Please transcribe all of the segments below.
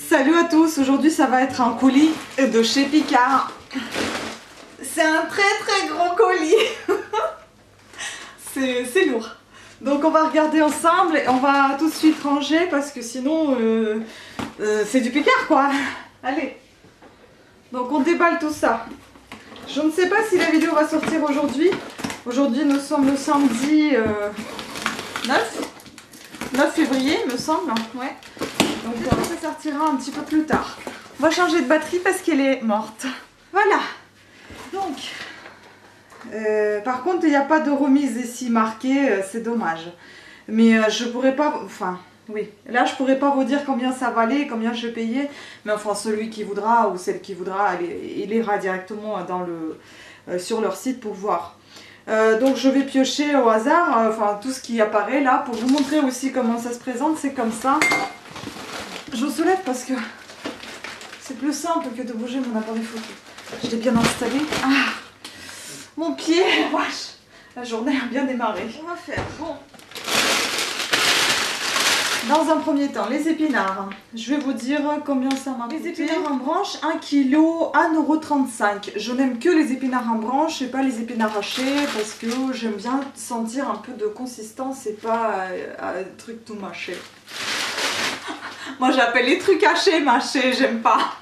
Salut à tous, aujourd'hui ça va être un colis de chez Picard. C'est un très gros colis. C'est lourd. Donc on va regarder ensemble et on va tout de suite ranger parce que sinon c'est du Picard quoi. Allez. Donc on déballe tout ça. Je ne sais pas si la vidéo va sortir aujourd'hui. Aujourd'hui nous sommes le samedi 9 février me semble. Ouais. Donc ça sortira un petit peu plus tard. On va changer de batterie parce qu'elle est morte. Voilà. Donc, par contre, il n'y a pas de remise ici marquée, c'est dommage. Mais je pourrais pas, enfin, oui. Là, je pourrais pas vous dire combien ça valait, combien je payais. Mais enfin, celui qui voudra ou celle qui voudra, il ira directement dans sur leur site pour voir. Donc je vais piocher au hasard, enfin tout ce qui apparaît là, pour vous montrer aussi comment ça se présente. C'est comme ça. Je vous soulève parce que c'est plus simple que de bouger mon appareil photo. Je l'ai bien installé. Ah, mon pied, wesh. La journée a bien démarré. On va faire, bon. Dans un premier temps, les épinards. Je vais vous dire combien ça m'a coûté. Les épinards en branche, 1 kg, 1,35 €. Je n'aime que les épinards en branche et pas les épinards hachés parce que j'aime bien sentir un peu de consistance et pas un truc tout mâché. Moi j'appelle les trucs hachés, mâchés, j'aime pas.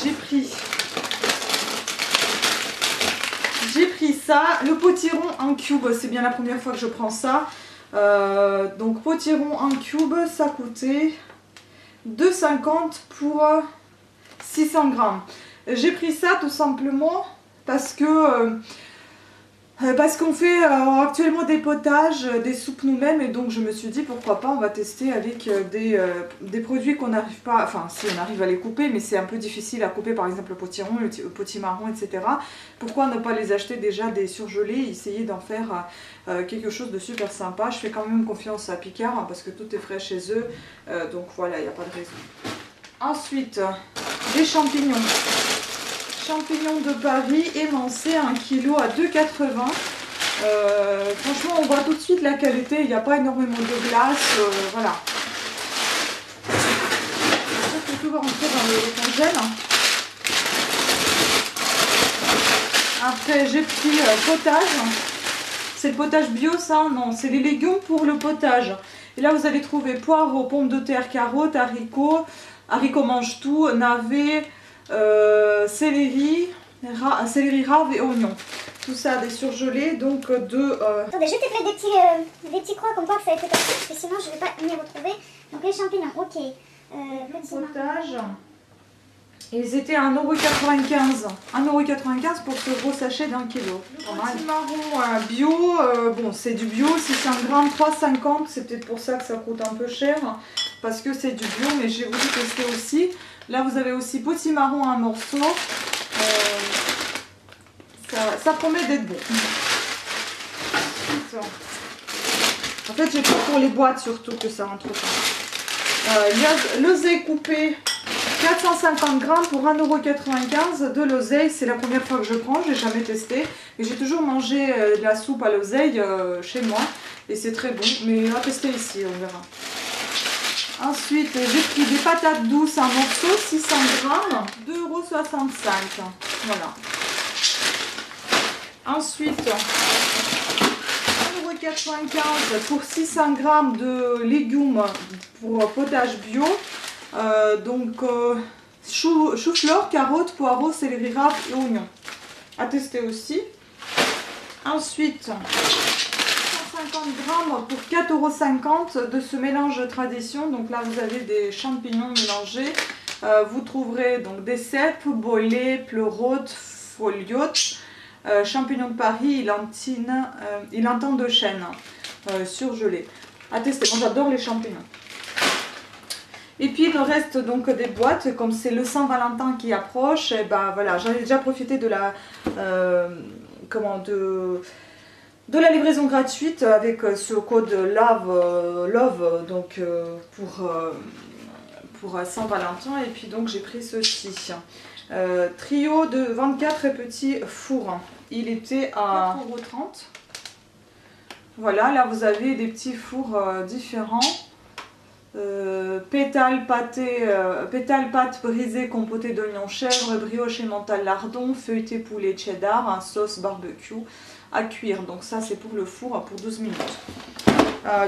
J'ai pris ça, le potiron en cube, c'est bien la première fois que je prends ça. Donc potiron en cube, ça coûtait 2,50 € pour 600 grammes. J'ai pris ça tout simplement parce que parce qu'on fait actuellement des potages, des soupes nous-mêmes et donc je me suis dit pourquoi pas on va tester avec des produits qu'on n'arrive pas, enfin si on arrive à les couper mais c'est un peu difficile à couper, par exemple le potiron, le potimarron, etc. Pourquoi ne pas les acheter déjà des surgelés, essayer d'en faire quelque chose de super sympa. Je fais quand même confiance à Picard hein, parce que tout est frais chez eux, donc voilà, il n'y a pas de raison. Ensuite, des champignons. Champignons de Paris émincés 1 kg à 2,80 €. Franchement, on voit tout de suite la qualité. Il n'y a pas énormément de glace. Voilà. Ça, tout va rentrer dans le congèle. Après, j'ai pris potage. C'est le potage bio, ça? Non, c'est les légumes pour le potage. Et là, vous allez trouver poireaux, pommes de terre, carottes, haricots mange-tout, navets. Céleri, rave et oignon. Tout ça des surgelés, donc de... Attendez, je vais peut-être mettre des petits croix comme quoi que ça a été passé, parce que sinon je ne vais pas m'y retrouver. Donc les champignons, ok. Potage. Ils étaient à 1,95 €. 1,95 € pour ce gros sachet d'1 kg. Potimarron bio, bon c'est du bio, 600 grammes, 3,50 €. C'est peut-être pour ça que ça coûte un peu cher, parce que c'est du bio, mais j'ai voulu tester aussi. Là, vous avez aussi potimarron à un morceau. Ça promet d'être bon. En fait, j'ai pris pour les boîtes surtout que ça rentre pas. L'oseille coupé, 450 grammes pour 1,95 € de l'oseille. C'est la première fois que je prends, j'ai jamais testé. Et j'ai toujours mangé de la soupe à l'oseille chez moi. Et c'est très bon, mais on va tester ici, on verra. Ensuite, j'ai pris des patates douces en morceaux, 600 grammes, 2,65 €. Voilà. Ensuite, 1,95 € pour 600 grammes de légumes pour potage bio. Donc, chou-fleur, carottes, poireaux, céleri rave et oignons. À tester aussi. Ensuite, 50 grammes pour 4,50 € de ce mélange tradition. Donc là vous avez des champignons mélangés. Vous trouverez donc des cèpes, bolets, pleurotes, foliotes, champignons de Paris, élantin de chêne surgelés. À tester. Moi j'adore les champignons. Et puis il me reste donc des boîtes, comme c'est le Saint-Valentin qui approche, et ben voilà, j'avais déjà profité de la de la livraison gratuite avec ce code LOVE donc pour Saint-Valentin. Et puis donc j'ai pris ceci, trio de 24 petits fours. Il était à 4,30 €. Voilà, là vous avez des petits fours différents. Pétales pâte brisée compotée d'oignons chèvre, brioche et mental lardon, feuilleté poulet cheddar, sauce barbecue à cuire. Donc ça c'est pour le four pour 12 minutes.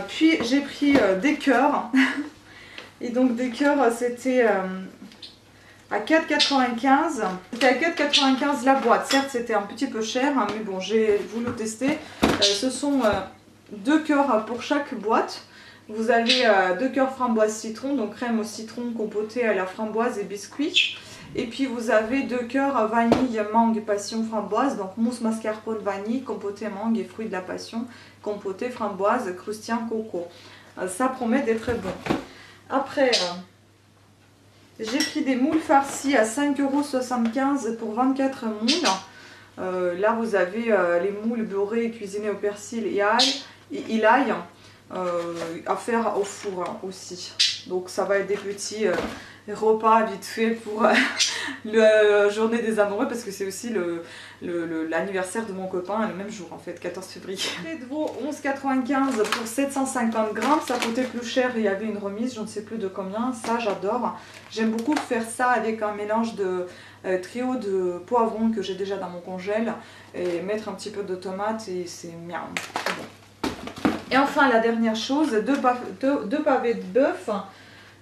Puis j'ai pris des cœurs. Et donc des cœurs c'était à 4,95. C'était à 4,95 la boîte. Certes c'était un petit peu cher, hein, mais bon j'ai voulu tester. Ce sont 2 cœurs pour chaque boîte. Vous avez 2 cœurs framboise citron, donc crème au citron compotée à la framboise et biscuit. Et puis vous avez 2 cœurs vanille, mangue, passion, framboise, donc mousse mascarpone vanille, compotée mangue et fruits de la passion, compotée framboise, croustillant coco. Ça promet d'être très bon. Après, j'ai pris des moules farcis à 5,75 € pour 24 moules. Là vous avez les moules beurrés cuisinés au persil et l'ail. À faire au four hein, aussi. Donc ça va être des petits repas vite fait pour la journée des amoureux parce que c'est aussi l'anniversaire de mon copain le même jour en fait, 14 février. Près de vos 11,95 pour 750 grammes, ça coûtait plus cher, il y avait une remise, je ne sais plus de combien, ça j'adore. J'aime beaucoup faire ça avec un mélange de trio de poivrons que j'ai déjà dans mon congèle et mettre un petit peu de tomate et c'est miam, c'est bon. Et enfin la dernière chose, deux pavés de bœuf,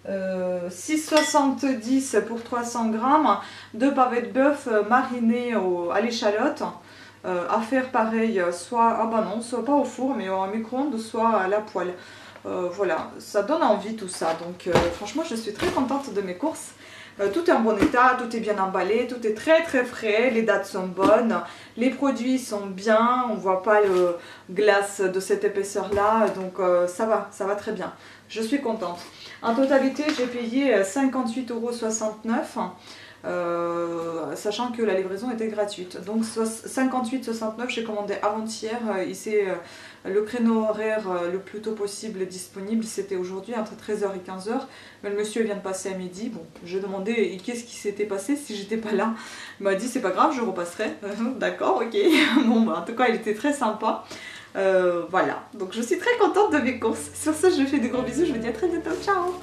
6,70 pour 300 grammes, 2 pavés de bœuf marinés à l'échalote, à faire pareil, soit, soit pas au four mais au micro-ondes, soit à la poêle. Voilà, ça donne envie tout ça, donc franchement je suis très contente de mes courses. Tout est en bon état, tout est bien emballé, tout est très très frais, les dates sont bonnes, les produits sont bien, on ne voit pas le glace de cette épaisseur là, donc ça va très bien. Je suis contente. En totalité, j'ai payé 58,69 €, sachant que la livraison était gratuite. Donc 58,69 €, j'ai commandé avant-hier, ici le créneau horaire le plus tôt possible disponible, c'était aujourd'hui entre 13 h et 15 h. Mais le monsieur vient de passer à midi. Bon, j'ai demandé qu'est-ce qui s'était passé si j'étais pas là. Il m'a dit c'est pas grave, je repasserai. D'accord, ok. Bon, bah, en tout cas, il était très sympa. Voilà, donc je suis très contente de mes courses. Sur ce, je vous fais des gros bisous. Je vous dis à très bientôt. Ciao!